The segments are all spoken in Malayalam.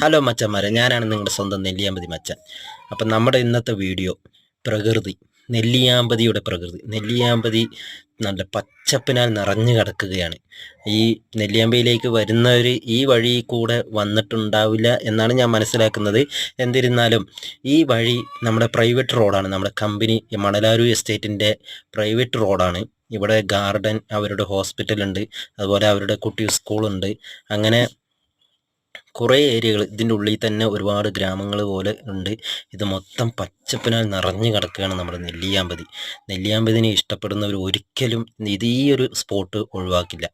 ഹലോ മച്ചന്മാരെ, ഞാനാണ് നിങ്ങളുടെ സ്വന്തം നെല്ലിയാമ്പതി മച്ചൻ. അപ്പം നമ്മുടെ ഇന്നത്തെ വീഡിയോ പ്രകൃതി, നെല്ലിയാമ്പതിയുടെ പ്രകൃതി. നെല്ലിയാമ്പതി നല്ല പച്ചപ്പിനാൽ നിറഞ്ഞു കിടക്കുകയാണ്. ഈ നെല്ലിയാമ്പതിയിലേക്ക് വരുന്നവർ ഈ വഴി കൂടെ വന്നിട്ടുണ്ടാവില്ല എന്നാണ് ഞാൻ മനസ്സിലാക്കുന്നത്. എന്നിരുന്നാലും ഈ വഴി നമ്മുടെ പ്രൈവറ്റ് റോഡാണ്, നമ്മുടെ കമ്പനി മണലാരു എസ്റ്റേറ്റിൻ്റെ പ്രൈവറ്റ് റോഡാണ്. ഇവിടെ ഗാർഡൻ, അവരുടെ ഹോസ്പിറ്റലുണ്ട്, അതുപോലെ അവരുടെ കുട്ടി സ്കൂളുണ്ട്. അങ്ങനെ കുറേ ഏരിയകൾ ഇതിൻ്റെ ഉള്ളിൽ തന്നെ ഒരുപാട് ഗ്രാമങ്ങൾ പോലെ ഉണ്ട്. ഇത് മൊത്തം പച്ചപ്പിനാൽ നിറഞ്ഞു കിടക്കുകയാണ് നമ്മുടെ നെല്ലിയാമ്പതി. നെല്ലിയാമ്പതിനെ ഇഷ്ടപ്പെടുന്നവർ ഒരിക്കലും ഈ ഒരു സ്പോട്ട് ഒഴിവാക്കില്ല.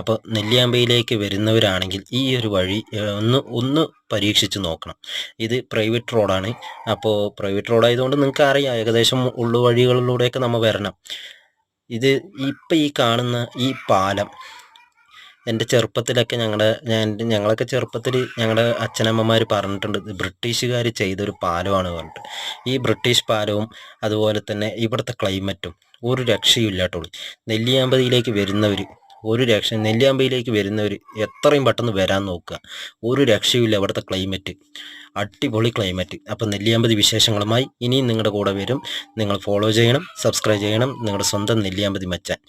അപ്പോൾ നെല്ലിയാമ്പതിയിലേക്ക് വരുന്നവരാണെങ്കിൽ ഈ ഒരു വഴി ഒന്ന് പരീക്ഷിച്ച് നോക്കണം. ഇത് പ്രൈവറ്റ് റോഡാണ്. അപ്പോൾ പ്രൈവറ്റ് റോഡായതുകൊണ്ട് നിങ്ങൾക്ക് അറിയാം, ഏകദേശം ഉള്ളുവഴികളിലൂടെയൊക്കെ നമ്മൾ വരണം. ഇത് ഇപ്പം ഈ കാണുന്ന ഈ പാലം എൻ്റെ ചെറുപ്പത്തിലൊക്കെ ഞങ്ങളൊക്കെ ചെറുപ്പത്തിൽ ഞങ്ങളുടെ അച്ഛനമ്മമാർ പറഞ്ഞിട്ടുണ്ട്, ഇത് ബ്രിട്ടീഷുകാർ ചെയ്തൊരു പാലമാണ് പറഞ്ഞിട്ട്. ഈ ബ്രിട്ടീഷ് പാലവും അതുപോലെ തന്നെ ഇവിടുത്തെ ക്ലൈമറ്റും ഒരു രക്ഷയില്ല കേട്ടോ. നെല്ലിയാമ്പതിയിലേക്ക് വരുന്നവർ നെല്ലിയാമ്പതിയിലേക്ക് വരുന്നവർ എത്രയും പെട്ടെന്ന് വരാൻ നോക്കുക. ഒരു രക്ഷയില്ല ഇവിടുത്തെ ക്ലൈമറ്റ്, അടിപൊളി ക്ലൈമറ്റ്. അപ്പം നെല്ലിയാമ്പതി വിശേഷങ്ങളുമായി ഇനിയും നിങ്ങളുടെ കൂടെ വരും. നിങ്ങൾ ഫോളോ ചെയ്യണം, സബ്സ്ക്രൈബ് ചെയ്യണം. നിങ്ങളുടെ സ്വന്തം നെല്ലിയാമ്പതി മച്ചാൻ.